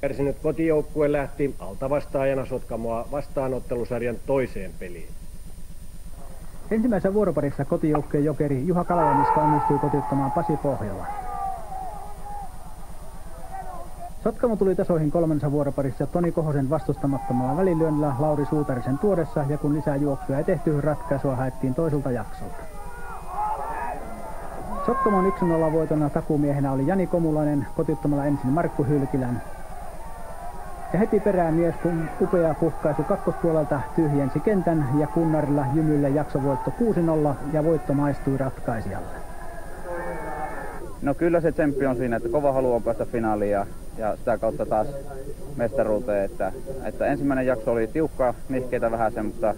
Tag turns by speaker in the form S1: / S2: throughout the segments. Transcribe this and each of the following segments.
S1: Kärsinyt kotijoukkue lähti altavastaajana Sotkamoa vastaanottelusarjan toiseen peliin.
S2: Ensimmäisessä vuoroparissa kotijoukkueen jokeri Juha Kalajaniska onnistui kotiuttamaan Pasi Pohjola. Sotkamo tuli tasoihin kolmannessa vuoroparissa Toni Kohosen vastustamattomalla välilyönnillä Lauri Suutarisen tuodessa, ja kun lisää juoksuja ei tehty, ratkaisua haettiin toiselta jaksolta. Sotkamon 1-0 voitona takuumiehenä oli Jani Komulainen kotiuttamalla ensin Markku Hylkilän. Ja heti perään mies kun upea puhkaisu kakkospuolelta tyhjensi kentän, ja Kunnarilla Jymylle jaksovoitto 6-0 ja voitto maistui ratkaisijalle.
S3: No kyllä se tsemppi on siinä, että kova haluaa päästä finaaliin ja sitä kautta taas mestaruuteen. Että ensimmäinen jakso oli tiukkaa, nihkeitä vähäsen, mutta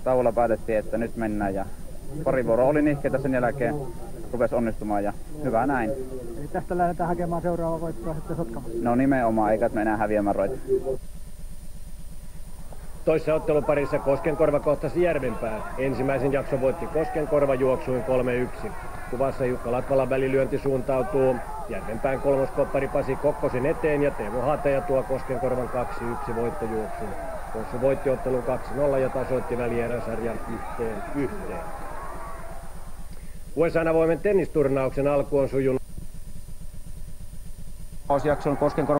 S3: tauolla päätettiin, että nyt mennään. Ja pari vuoroa oli nihkeitä, sen jälkeen rupesi onnistumaan ja hyvä näin.
S2: Eli tästä lähdetään hakemaan seuraava voittoa sitten Sotkamossa.
S3: No nimenomaan, eikä me enää häviämään roita.
S1: Toisessa otteluparissa Koskenkorva kohtasi Järvenpää. Ensimmäisen jakson voitti Koskenkorva juoksuin 3-1. Kuvassa Jukka Latvalan välilyönti suuntautuu Järvenpään kolmoskoppari Pasi Kokkosen eteen ja Teemu Hateja tuo Koskenkorvan 2-1 voittojuoksuun. Kossu voitti ottelun 2-0 ja tasoitti välieräsarjan 1-1. USA:n avoimen tennisturnauksen alku on sujunut.
S4: Jakson Koskenkorva